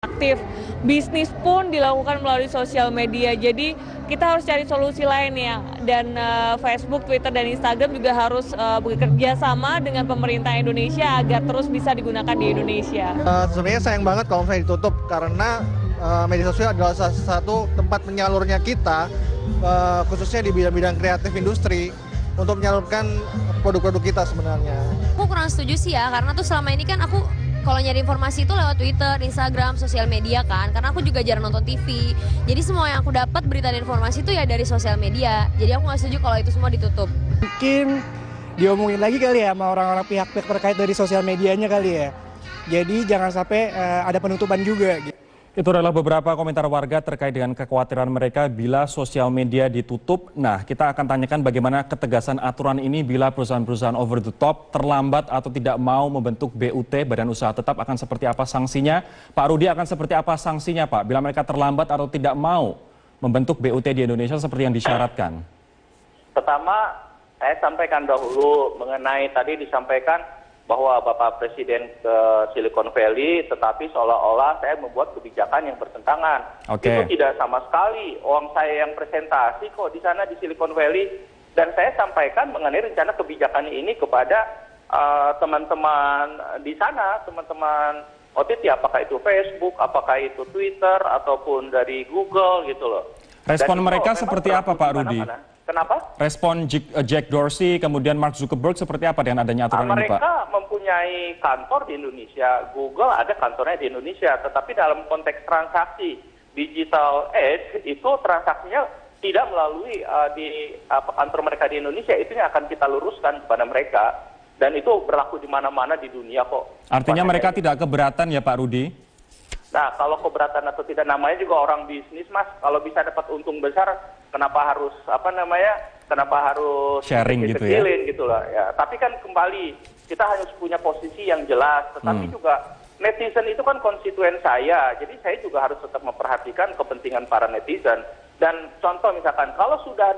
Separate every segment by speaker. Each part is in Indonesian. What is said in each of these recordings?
Speaker 1: aktif. Bisnis pun dilakukan melalui sosial media. Jadi kita harus cari solusi lain ya. Dan Facebook, Twitter, dan Instagram juga harus bekerja sama dengan pemerintah Indonesia agar terus bisa digunakan di Indonesia.
Speaker 2: Sebenarnya sayang banget kalau misalnya ditutup karena media sosial adalah salah satu tempat menyalurnya kita, khususnya di bidang-bidang kreatif industri, untuk menyalurkan produk-produk kita sebenarnya.
Speaker 3: Aku kurang setuju sih ya, karena tuh selama ini kan aku kalau nyari informasi itu lewat Twitter, Instagram, sosial media kan. Karena aku juga jarang nonton TV. Jadi semua yang aku dapat berita dan informasi itu ya dari sosial media. Jadi aku nggak setuju kalau itu semua ditutup.
Speaker 4: Mungkin diomongin lagi kali ya sama orang-orang pihak-pihak terkait dari sosial medianya kali ya. Jadi jangan sampai ada penutupan juga.
Speaker 5: Itu adalah beberapa komentar warga terkait dengan kekhawatiran mereka bila sosial media ditutup. Nah, kita akan tanyakan bagaimana ketegasan aturan ini bila perusahaan-perusahaan over the top terlambat atau tidak mau membentuk BUT, Badan Usaha Tetap, akan seperti apa sanksinya? Pak Rudi, akan seperti apa sanksinya, Pak, bila mereka terlambat atau tidak mau membentuk BUT di Indonesia seperti yang disyaratkan?
Speaker 6: Pertama, saya sampaikan dahulu mengenai tadi disampaikan bahwa Bapak Presiden ke Silicon Valley, tetapi seolah-olah saya membuat kebijakan yang bertentangan. Itu tidak sama sekali. Orang saya yang presentasi kok di sana di Silicon Valley, dan saya sampaikan mengenai rencana kebijakan ini kepada teman-teman di sana, teman-teman OTT, apakah itu Facebook, apakah itu Twitter, ataupun dari Google gitu loh.
Speaker 5: Respon mereka seperti apa, Pak Rudi?
Speaker 6: Kenapa?
Speaker 5: Respon Jack Dorsey, kemudian Mark Zuckerberg seperti apa dengan adanya aturan ini, Pak?
Speaker 6: Mereka mempunyai kantor di Indonesia, Google ada kantornya di Indonesia, tetapi dalam konteks transaksi digital age itu transaksinya tidak melalui di kantor mereka di Indonesia. Itu yang akan kita luruskan kepada mereka, dan itu berlaku di mana-mana di dunia kok.
Speaker 5: Artinya mereka tidak keberatan ya, Pak Rudi?
Speaker 6: Nah, kalau keberatan atau tidak, namanya juga orang bisnis, Mas. Kalau bisa dapat untung besar, kenapa harus kenapa harus
Speaker 5: sharing gitu ya?
Speaker 6: Gitu loh ya. Tapi kan kembali kita harus punya posisi yang jelas. Tetapi juga netizen itu kan konstituen saya, jadi saya juga harus tetap memperhatikan kepentingan para netizen. Dan contoh misalkan kalau sudah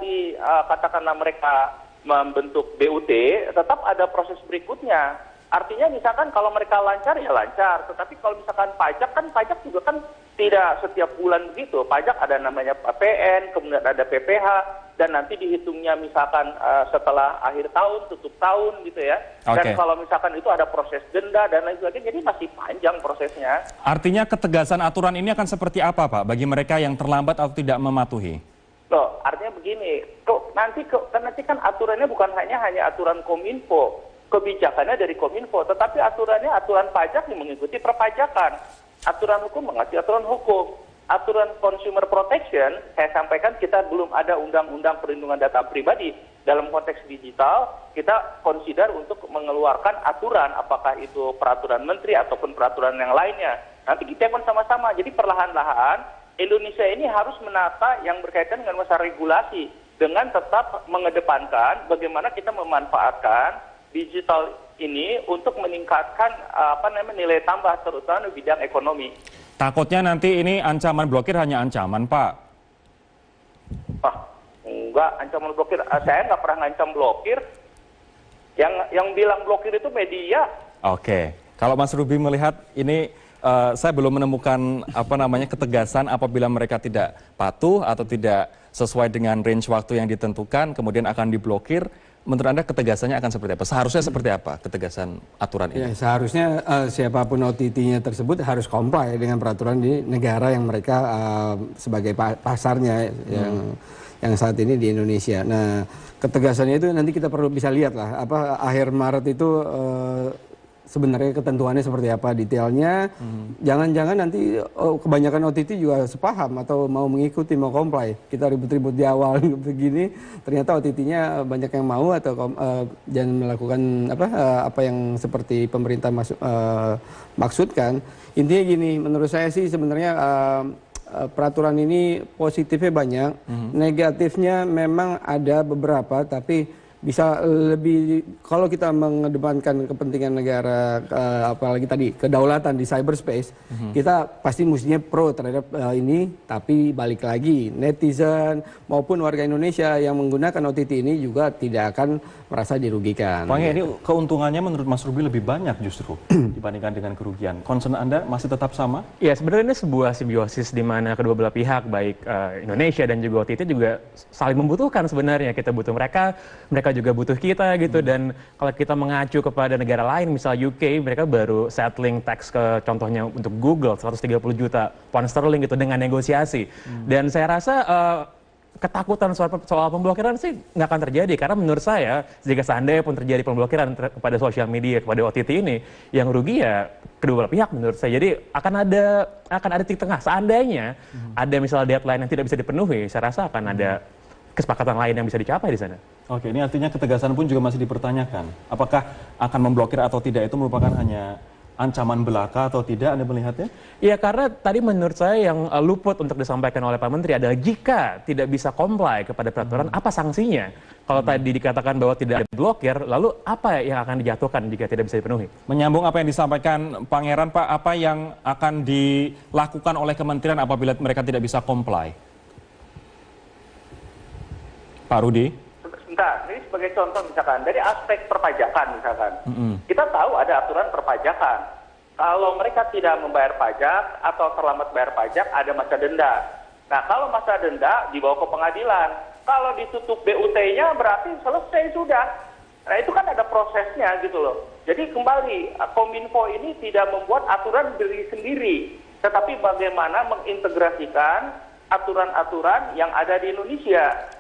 Speaker 6: katakanlah mereka membentuk BUT, tetap ada proses berikutnya. Artinya misalkan kalau mereka lancar ya lancar, tetapi kalau misalkan pajak juga kan tidak setiap bulan begitu. Pajak ada namanya PPN, kemudian ada PPH, dan nanti dihitungnya misalkan setelah akhir tahun, tutup tahun gitu ya. Dan kalau misalkan itu ada proses denda dan lain sebagainya, jadi masih panjang prosesnya.
Speaker 5: Artinya ketegasan aturan ini akan seperti apa, Pak, bagi mereka yang terlambat atau tidak mematuhi?
Speaker 6: Loh, artinya begini, nanti kan aturannya bukan hanya aturan Kominfo, kebijakannya dari Kominfo, tetapi aturan pajak yang mengikuti perpajakan, aturan hukum mengerti aturan hukum, aturan consumer protection. Saya sampaikan kita belum ada undang-undang perlindungan data pribadi. Dalam konteks digital, kita consider untuk mengeluarkan aturan, apakah itu peraturan menteri ataupun peraturan yang lainnya. Nanti kita akan sama-sama. Jadi perlahan-lahan Indonesia ini harus menata yang berkaitan dengan masalah regulasi dengan tetap mengedepankan bagaimana kita memanfaatkan digital ini untuk meningkatkan nilai tambah terutama di bidang ekonomi.
Speaker 5: Takutnya nanti ini ancaman blokir hanya ancaman, Pak.
Speaker 6: Enggak, ancaman blokir. Saya nggak pernah ngancam blokir. Yang bilang blokir itu media.
Speaker 5: Oke. Kalau Mas Ruby melihat ini, saya belum menemukan ketegasan apabila mereka tidak patuh atau tidak sesuai dengan range waktu yang ditentukan, kemudian akan diblokir. Menurut Anda ketegasannya akan seperti apa? Seharusnya seperti apa ketegasan aturan ini?
Speaker 7: Ya, seharusnya siapapun OTT-nya tersebut harus comply dengan peraturan di negara yang mereka sebagai pasarnya yang saat ini di Indonesia. Nah, ketegasannya itu nanti kita perlu bisa lihat lah. Akhir Maret itu sebenarnya ketentuannya seperti apa detailnya. Jangan-jangan nanti kebanyakan OTT juga sepaham atau mau mengikuti, mau comply. Kita ribut-ribut di awal begini, ternyata OTT-nya banyak yang mau atau jangan melakukan apa yang seperti pemerintah maksudkan. Intinya gini, menurut saya sih sebenarnya peraturan ini positifnya banyak, negatifnya memang ada beberapa, tapi bisa lebih, kalau kita mengedepankan kepentingan negara, apalagi tadi kedaulatan di cyberspace, kita pasti mestinya pro terhadap ini, tapi balik lagi netizen maupun warga Indonesia yang menggunakan OTT ini juga tidak akan merasa dirugikan.
Speaker 5: Makanya ini keuntungannya menurut Mas Ruby lebih banyak justru dibandingkan dengan kerugian. Concern Anda masih tetap sama?
Speaker 8: Ya, sebenarnya ini sebuah simbiosis di mana kedua belah pihak, baik Indonesia dan juga OTT juga saling membutuhkan sebenarnya. Kita butuh mereka juga butuh kita gitu. Dan kalau kita mengacu kepada negara lain, misal UK, mereka baru settling tax ke contohnya untuk Google 130 juta pound sterling gitu dengan negosiasi. Dan saya rasa ketakutan soal pemblokiran sih nggak akan terjadi, karena menurut saya jika seandainya pun terjadi pemblokiran kepada sosial media, kepada OTT ini, yang rugi ya kedua belah pihak menurut saya. Jadi akan ada titik tengah. Seandainya ada misalnya deadline yang tidak bisa dipenuhi, saya rasa akan ada kesepakatan lain yang bisa dicapai di sana.
Speaker 5: Oke, ini artinya ketegasan pun juga masih dipertanyakan. Apakah akan memblokir atau tidak itu merupakan hanya ancaman belaka atau tidak, Anda melihatnya?
Speaker 8: Iya, karena tadi menurut saya yang luput untuk disampaikan oleh Pak Menteri adalah jika tidak bisa comply kepada peraturan, apa sanksinya? Kalau tadi dikatakan bahwa tidak ada blokir, lalu apa yang akan dijatuhkan jika tidak bisa dipenuhi?
Speaker 5: Menyambung apa yang disampaikan Pangeran, Pak, apa yang akan dilakukan oleh kementerian apabila mereka tidak bisa comply? Pak Rudi?
Speaker 6: Sebentar, ini sebagai contoh misalkan, dari aspek perpajakan misalkan, kita tahu ada aturan perpajakan. Kalau mereka tidak membayar pajak atau terlambat bayar pajak, ada masa denda. Nah, kalau masa denda dibawa ke pengadilan, kalau ditutup BUT-nya berarti selesai sudah. Nah, itu kan ada prosesnya gitu loh. Jadi kembali, Kominfo ini tidak membuat aturan diri sendiri, tetapi bagaimana mengintegrasikan aturan-aturan yang ada di Indonesia.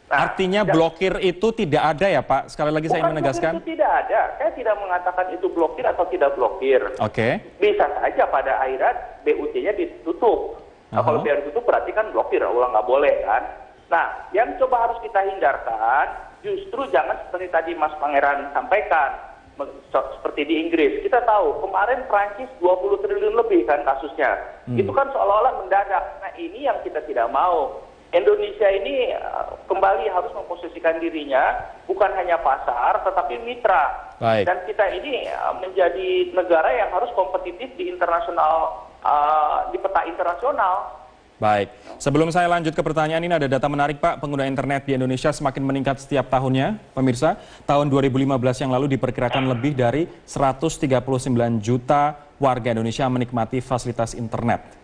Speaker 6: Nah,
Speaker 5: artinya blokir itu tidak ada ya Pak? Sekali lagi saya ingin menegaskan.
Speaker 6: Itu tidak ada. Saya tidak mengatakan itu blokir atau tidak blokir.
Speaker 5: Oke.
Speaker 6: Bisa saja pada akhirnya BUT-nya ditutup. Nah, kalau biar ditutup berarti kan blokir, ulang nggak boleh kan. Nah, yang coba harus kita hindarkan, justru jangan seperti tadi Mas Pangeran sampaikan, seperti di Inggris. Kita tahu kemarin Prancis 20 triliun lebih kan kasusnya. Itu kan seolah-olah mendadak. Nah, ini yang kita tidak mau. Indonesia ini kembali harus memposisikan dirinya bukan hanya pasar tetapi mitra.
Speaker 5: Baik.
Speaker 6: Dan kita ini menjadi negara yang harus kompetitif di internasional, di peta internasional.
Speaker 5: Baik, sebelum saya lanjut ke pertanyaan ini ada data menarik Pak, pengguna internet di Indonesia semakin meningkat setiap tahunnya. Pemirsa, tahun 2015 yang lalu diperkirakan lebih dari 139 juta warga Indonesia menikmati fasilitas internet.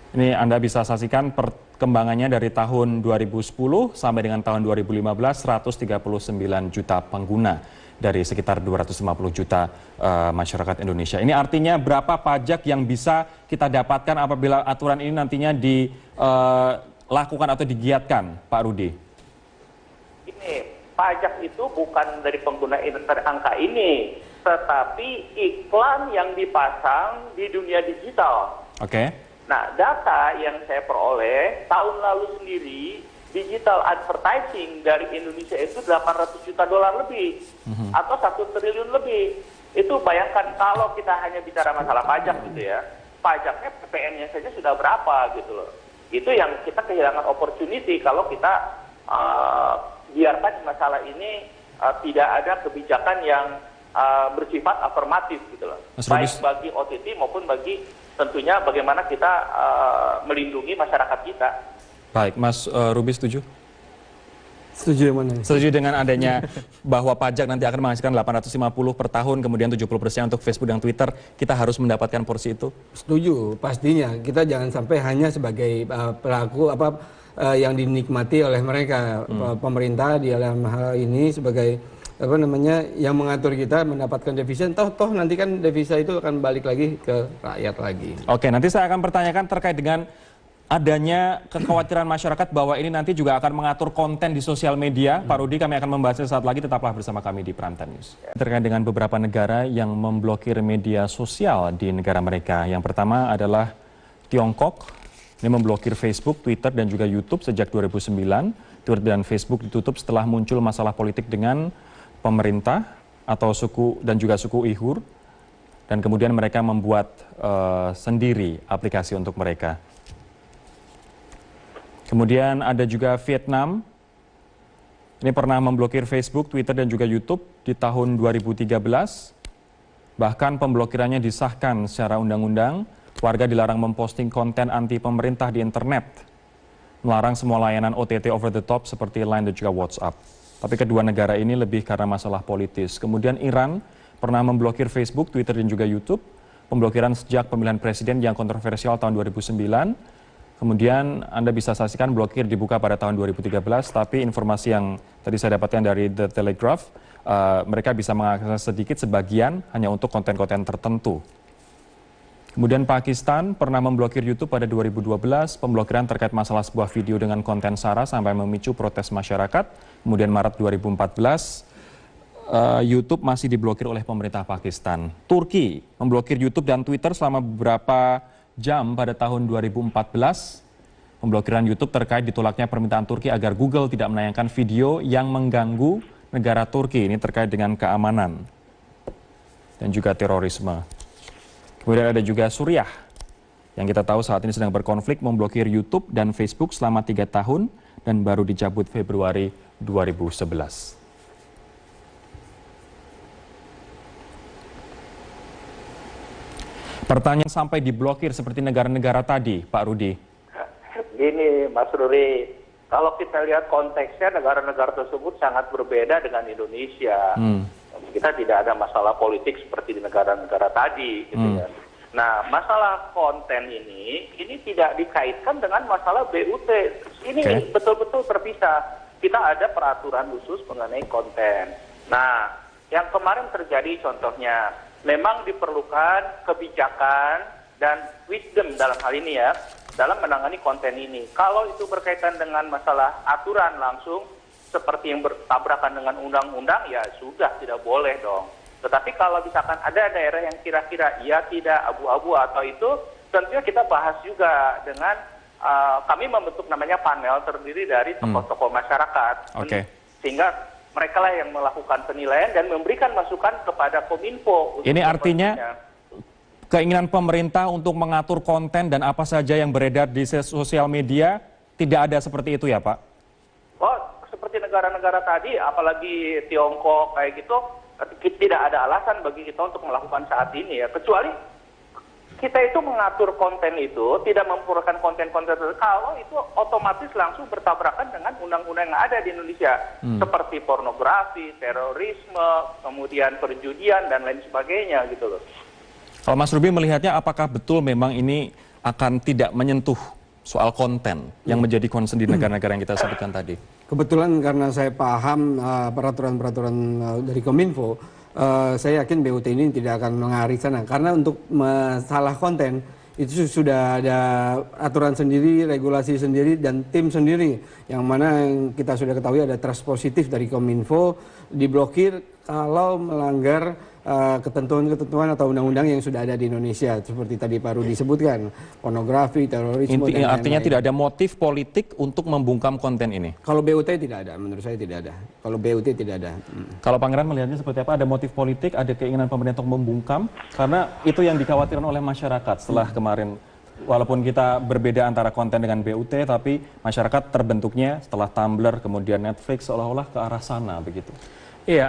Speaker 5: Ini Anda bisa saksikan perkembangannya dari tahun 2010 sampai dengan tahun 2015, 139 juta pengguna dari sekitar 250 juta masyarakat Indonesia. Ini artinya berapa pajak yang bisa kita dapatkan apabila aturan ini nantinya dilakukan atau digiatkan, Pak Rudi? Ini
Speaker 6: pajak itu bukan dari pengguna internet angka ini, tetapi iklan yang dipasang di dunia digital.
Speaker 5: Oke.
Speaker 6: Nah, data yang saya peroleh tahun lalu sendiri, digital advertising dari Indonesia itu 800 juta dolar lebih, atau 1 triliun lebih. Itu bayangkan kalau kita hanya bicara masalah pajak gitu ya, pajaknya PPN-nya saja sudah berapa gitu loh. Itu yang kita kehilangan opportunity kalau kita biarkan masalah ini tidak ada kebijakan yang bersifat afirmatif gitu loh. Baik bagi OTT maupun bagi tentunya bagaimana kita melindungi masyarakat kita.
Speaker 5: Baik, Mas Ruby setuju?
Speaker 7: Setuju yang mana?
Speaker 5: Setuju dengan adanya bahwa pajak nanti akan menghasilkan 850 per tahun, kemudian 70% untuk Facebook dan Twitter, kita harus mendapatkan porsi itu?
Speaker 7: Setuju, pastinya. Kita jangan sampai hanya sebagai pelaku yang dinikmati oleh mereka. Pemerintah di dalam hal ini sebagai yang mengatur kita mendapatkan devisa, toh nanti kan devisa itu akan balik lagi ke rakyat lagi.
Speaker 5: Oke, nanti saya akan pertanyakan terkait dengan adanya kekhawatiran masyarakat bahwa ini nanti juga akan mengatur konten di sosial media. Pak Rudi, kami akan membahasnya saat lagi, tetaplah bersama kami di Prime Time News. Terkait dengan beberapa negara yang memblokir media sosial di negara mereka. Yang pertama adalah Tiongkok. Ini memblokir Facebook, Twitter, dan juga YouTube sejak 2009. Twitter dan Facebook ditutup setelah muncul masalah politik dengan pemerintah atau suku dan juga suku Uighur, dan kemudian mereka membuat sendiri aplikasi untuk mereka. Kemudian ada juga Vietnam. Ini pernah memblokir Facebook, Twitter, dan juga YouTube di tahun 2013. Bahkan pemblokirannya disahkan secara undang-undang. Warga dilarang memposting konten anti pemerintah di internet. Melarang semua layanan OTT over the top seperti Line dan juga WhatsApp. Tapi kedua negara ini lebih karena masalah politis. Kemudian Iran pernah memblokir Facebook, Twitter, dan juga YouTube. Pemblokiran sejak pemilihan presiden yang kontroversial tahun 2009. Kemudian Anda bisa saksikan blokir dibuka pada tahun 2013, tapi informasi yang tadi saya dapatkan dari The Telegraph, mereka bisa mengakses sedikit sebagian hanya untuk konten-konten tertentu. Kemudian Pakistan pernah memblokir YouTube pada 2012, pemblokiran terkait masalah sebuah video dengan konten sara sampai memicu protes masyarakat. Kemudian Maret 2014, YouTube masih diblokir oleh pemerintah Pakistan. Turki memblokir YouTube dan Twitter selama beberapa jam pada tahun 2014. Pemblokiran YouTube terkait ditolaknya permintaan Turki agar Google tidak menayangkan video yang mengganggu negara Turki. Ini terkait dengan keamanan dan juga terorisme. Kemudian ada juga Suriah yang kita tahu saat ini sedang berkonflik, memblokir YouTube dan Facebook selama 3 tahun dan baru dicabut Februari 2011. Pertanyaan sampai diblokir seperti negara-negara tadi, Pak Rudi.
Speaker 6: Gini, Mas Ruri, kalau kita lihat konteksnya negara-negara tersebut sangat berbeda dengan Indonesia. Kita tidak ada masalah politik seperti di negara-negara tadi, gitu ya. Nah, masalah konten ini tidak dikaitkan dengan masalah BUT. Ini betul-betul terpisah. Kita ada peraturan khusus mengenai konten. Nah, yang kemarin terjadi contohnya, memang diperlukan kebijakan dan wisdom dalam hal ini ya, dalam menangani konten ini. Kalau itu berkaitan dengan masalah aturan langsung, seperti yang bertabrakan dengan undang-undang, ya sudah, tidak boleh dong. Tetapi kalau misalkan ada daerah yang kira-kira ya tidak abu-abu atau itu, tentunya kita bahas juga dengan, kami membentuk namanya panel terdiri dari tokoh-tokoh masyarakat. Sehingga mereka lah yang melakukan penilaian dan memberikan masukan kepada Kominfo.
Speaker 5: Ini artinya keinginan pemerintah untuk mengatur konten dan apa saja yang beredar di sosial media tidak ada seperti itu ya Pak?
Speaker 6: Oh, seperti negara-negara tadi, apalagi Tiongkok kayak gitu, tidak ada alasan bagi kita untuk melakukan saat ini ya, kecuali kita itu mengatur konten itu tidak memperolehkan konten-konten kalau itu otomatis langsung bertabrakan dengan undang-undang yang ada di Indonesia seperti pornografi, terorisme, kemudian perjudian dan lain sebagainya gitu loh.
Speaker 5: Kalau Mas Ruby melihatnya apakah betul memang ini akan tidak menyentuh soal konten yang menjadi concern di negara-negara yang kita sebutkan tadi?
Speaker 7: Kebetulan karena saya paham peraturan-peraturan dari Kominfo, saya yakin BUT ini tidak akan mengarah sana. Karena untuk masalah konten, itu sudah ada aturan sendiri, regulasi sendiri, dan tim sendiri. Yang mana yang kita sudah ketahui ada trust positif dari Kominfo, diblokir kalau melanggar ketentuan-ketentuan atau undang-undang yang sudah ada di Indonesia. Seperti tadi Pak Rudi sebutkan, pornografi, terorisme, dan lain-lain.
Speaker 5: Artinya tidak ada motif politik untuk membungkam konten ini?
Speaker 7: Kalau BUT tidak ada, menurut saya tidak ada. Kalau BUT tidak ada.
Speaker 5: Kalau Pangeran melihatnya seperti apa? Ada motif politik, ada keinginan pemerintah untuk membungkam? Karena itu yang dikhawatirkan oleh masyarakat setelah kemarin. Walaupun kita berbeda antara konten dengan BUT, tapi masyarakat terbentuknya setelah Tumblr, kemudian Netflix, seolah-olah ke arah sana begitu.
Speaker 8: Iya,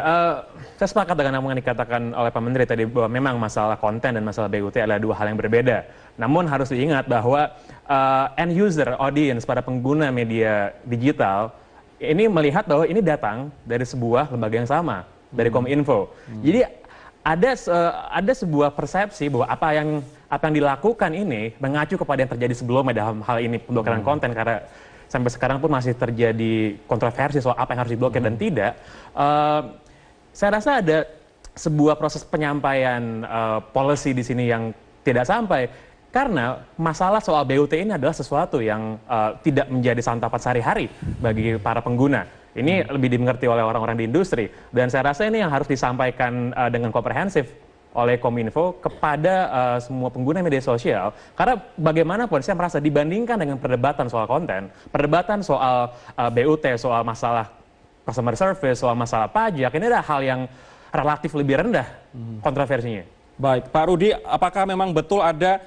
Speaker 8: saya sepakat dengan apa yang dikatakan oleh Pak Menteri tadi bahwa memang masalah konten dan masalah BUT adalah dua hal yang berbeda. Namun harus diingat bahwa end user, audience, para pengguna media digital ini melihat bahwa ini datang dari sebuah lembaga yang sama, dari Kominfo. Jadi ada sebuah persepsi bahwa apa yang dilakukan ini mengacu kepada yang terjadi sebelumnya dalam hal ini pemblokiran konten, karena sampai sekarang pun masih terjadi kontroversi soal apa yang harus diblokir dan tidak. Saya rasa ada sebuah proses penyampaian policy di sini yang tidak sampai, karena masalah soal BUT ini adalah sesuatu yang tidak menjadi santapan sehari-hari bagi para pengguna. Ini lebih dimengerti oleh orang-orang di industri, dan saya rasa ini yang harus disampaikan dengan komprehensif oleh Kominfo kepada semua pengguna media sosial. Karena bagaimanapun saya merasa dibandingkan dengan perdebatan soal konten, perdebatan soal BUT, soal masalah customer service, soal masalah pajak, ini adalah hal yang relatif lebih rendah kontroversinya.
Speaker 5: Baik, Pak Rudi, apakah memang betul ada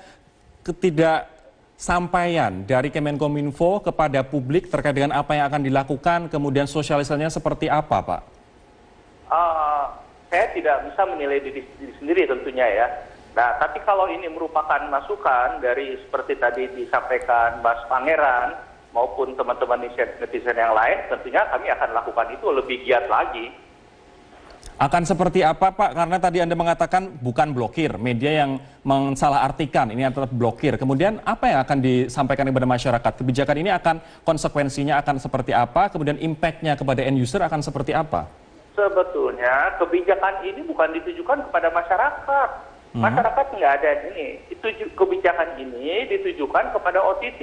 Speaker 5: sampaian dari Kemenkominfo kepada publik terkait dengan apa yang akan dilakukan, kemudian sosialisasinya seperti apa, Pak?
Speaker 6: Saya tidak bisa menilai diri sendiri tentunya ya. Nah, tapi kalau ini merupakan masukan dari seperti tadi disampaikan Mas Pangeran maupun teman-teman netizen yang lain, tentunya kami akan lakukan itu lebih giat lagi.
Speaker 5: Akan seperti apa, Pak? Karena tadi Anda mengatakan bukan blokir, media yang mensalahartikan, ini adalah blokir. Kemudian apa yang akan disampaikan kepada masyarakat? Kebijakan ini konsekuensinya akan seperti apa? Kemudian impact-nya kepada end user akan seperti apa?
Speaker 6: Sebetulnya kebijakan ini bukan ditujukan kepada masyarakat. Masyarakat nggak ada ini. Kebijakan ini ditujukan kepada OTT.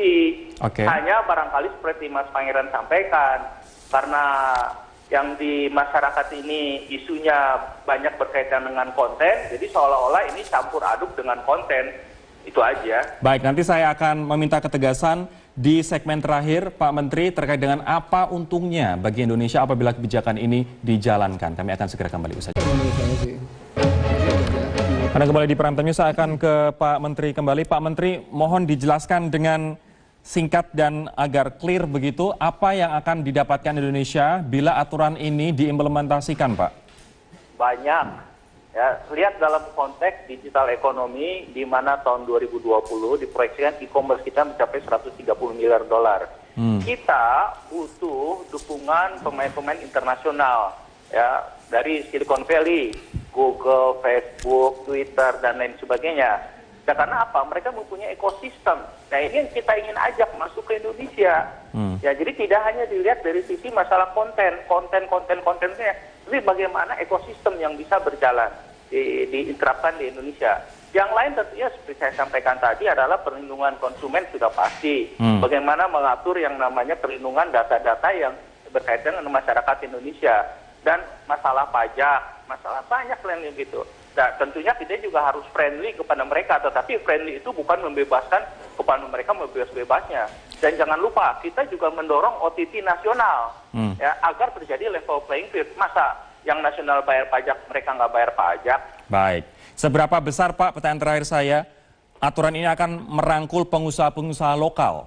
Speaker 6: Hanya barangkali seperti Mas Pangeran sampaikan, karena yang di masyarakat ini isunya banyak berkaitan dengan konten, jadi seolah-olah ini campur aduk dengan konten. Itu aja.
Speaker 5: Baik, nanti saya akan meminta ketegasan di segmen terakhir, Pak Menteri, terkait dengan apa untungnya bagi Indonesia apabila kebijakan ini dijalankan. Kami akan segera kembali usai. Karena kembali di Prime Time News, saya akan ke Pak Menteri kembali. Pak Menteri, mohon dijelaskan dengan singkat dan agar clear begitu, apa yang akan didapatkan Indonesia bila aturan ini diimplementasikan, Pak? Banyak.
Speaker 6: Ya, lihat dalam konteks digital ekonomi, di mana tahun 2020 diproyeksikan e-commerce kita mencapai 130 miliar dolar. Kita butuh dukungan pemain-pemain internasional, ya, dari Silicon Valley, Google, Facebook, Twitter, dan lain sebagainya. Ya, karena apa? Mereka mempunyai ekosistem. Nah, ini yang kita ingin ajak masuk ke Indonesia. Ya, jadi tidak hanya dilihat dari sisi masalah kontennya, tapi bagaimana ekosistem yang bisa berjalan diterapkan di Indonesia. Yang lain tentunya seperti saya sampaikan tadi adalah perlindungan konsumen sudah pasti. Bagaimana mengatur yang namanya perlindungan data-data yang berkaitan dengan masyarakat Indonesia. Dan masalah pajak, masalah banyak lainnya gitu. Nah, tentunya kita juga harus friendly kepada mereka, tetapi friendly itu bukan membebaskan kepada mereka bebas-bebasnya. Dan jangan lupa, kita juga mendorong OTT nasional, ya, agar terjadi level playing field. Masa yang nasional bayar pajak, mereka nggak bayar pajak?
Speaker 5: Baik. Seberapa besar, Pak, pertanyaan terakhir saya, aturan ini akan merangkul pengusaha-pengusaha lokal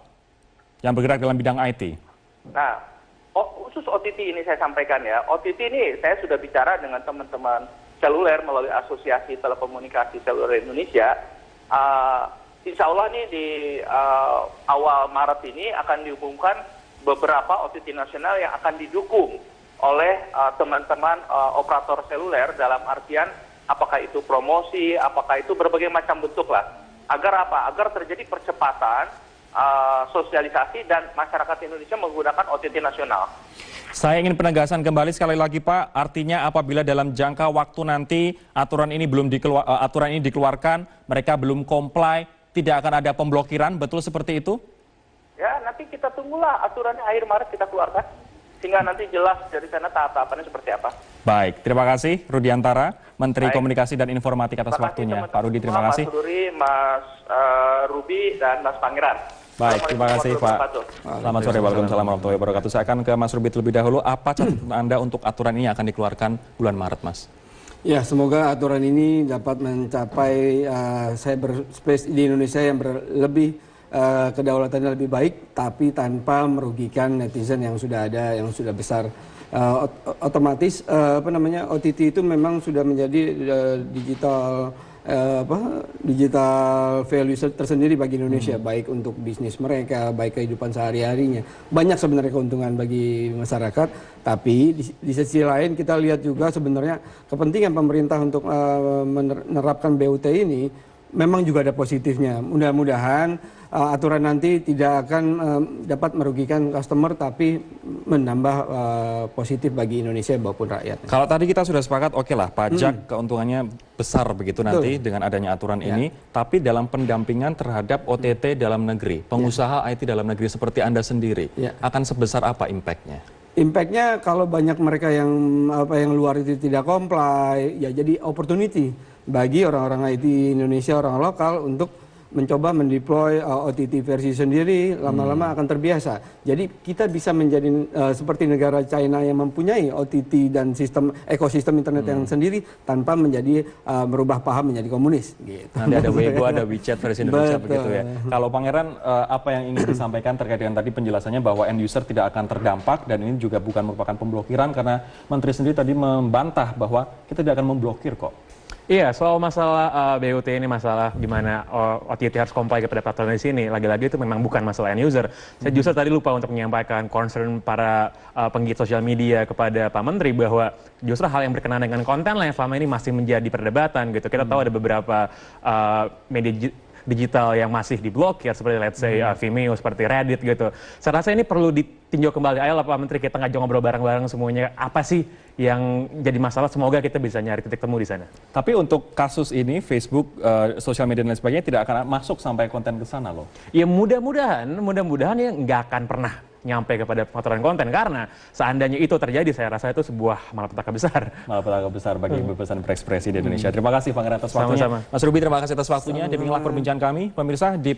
Speaker 5: yang bergerak dalam bidang IT?
Speaker 6: Nah, khusus OTT ini saya sampaikan ya, OTT ini saya sudah bicara dengan teman-teman seluler melalui Asosiasi Telekomunikasi Seluler Indonesia. Insya Allah nih di awal Maret ini akan diumumkan beberapa OTT nasional yang akan didukung oleh teman-teman operator seluler, dalam artian apakah itu promosi, apakah itu berbagai macam bentuk lah. Agar apa? Agar terjadi percepatan sosialisasi dan masyarakat Indonesia menggunakan OTT nasional.
Speaker 5: Saya ingin penegasan kembali sekali lagi, Pak. Artinya apabila dalam jangka waktu nanti aturan ini dikeluarkan, mereka belum comply, tidak akan ada pemblokiran, betul seperti itu?
Speaker 6: Ya, nanti kita tunggulah aturannya akhir Maret kita keluarkan, sehingga nanti jelas dari sana tahap-tahapannya seperti apa.
Speaker 5: Baik, terima kasih Rudiantara, Menteri Komunikasi dan Informatika atas waktunya. Pak Rudi, terima kasih.
Speaker 6: Mas Rudi, Mas Ruby, dan Mas Pangeran.
Speaker 5: Baik, terima kasih Pak. Selamat sore, waalaikumsalam warahmatullahi wabarakatuh. Saya akan ke Mas Ruby terlebih dahulu. Apa catatan Anda untuk aturan ini yang akan dikeluarkan bulan Maret, Mas?
Speaker 7: Ya, semoga aturan ini dapat mencapai cyberspace di Indonesia yang lebih kedaulatannya lebih baik, tapi tanpa merugikan netizen yang sudah ada, yang sudah besar. Otomatis OTT itu memang sudah menjadi digital value tersendiri bagi Indonesia, baik untuk bisnis mereka, baik kehidupan sehari-harinya. Banyak sebenarnya keuntungan bagi masyarakat, tapi di sisi lain kita lihat juga sebenarnya kepentingan pemerintah untuk menerapkan BUT ini memang juga ada positifnya. Mudah-mudahan aturan nanti tidak akan dapat merugikan customer, tapi menambah positif bagi Indonesia maupun rakyat.
Speaker 5: Kalau tadi kita sudah sepakat, oke lah, pajak keuntungannya besar begitu nanti dengan adanya aturan ini, tapi dalam pendampingan terhadap OTT dalam negeri, pengusaha IT dalam negeri seperti Anda sendiri, akan sebesar apa impact-nya?
Speaker 7: Impact-nya kalau banyak mereka yang luar itu tidak comply, ya jadi opportunity bagi orang-orang IT Indonesia, orang lokal untuk mencoba mendeploy OTT versi sendiri, lama-lama akan terbiasa. Jadi kita bisa menjadi seperti negara China yang mempunyai OTT dan ekosistem internet yang sendiri tanpa menjadi merubah paham menjadi komunis. Gitu.
Speaker 5: Nanti ada Weibo, ada WeChat versi Indonesia begitu ya. Kalau Pangeran, apa yang ingin disampaikan terkait dengan tadi penjelasannya bahwa end user tidak akan terdampak dan ini juga bukan merupakan pemblokiran karena Menteri sendiri tadi membantah bahwa kita tidak akan memblokir kok.
Speaker 8: Iya, soal masalah BUT ini, masalah gimana OTT harus comply kepada peraturan di sini, lagi-lagi itu memang bukan masalah end user. Saya justru tadi lupa untuk menyampaikan concern para penggiat sosial media kepada Pak Menteri bahwa justru hal yang berkenaan dengan konten lah yang selama ini masih menjadi perdebatan gitu. Kita tahu ada beberapa media digital yang masih diblokir seperti let's say Vimeo, seperti Reddit gitu. Saya rasa ini perlu ditinjau kembali. Ayolah Pak Menteri, kita ngajak ngobrol bareng-bareng semuanya. Apa sih yang jadi masalah? Semoga kita bisa nyari titik temu di sana.
Speaker 5: Tapi untuk kasus ini Facebook, sosial media dan lain sebagainya tidak akan masuk sampai konten ke sana loh.
Speaker 8: Ya mudah-mudahan ya nggak akan pernah nyampe kepada pengaturan konten, karena seandainya itu terjadi saya rasa itu sebuah malapetaka besar.
Speaker 5: Malapetaka besar bagi kebebasan berekspresi di Indonesia. Terima kasih Pangeran atas waktunya.
Speaker 8: Sama-sama.
Speaker 5: Mas Ruby, terima kasih atas waktunya. Demikianlah perbincangan kami pemirsa di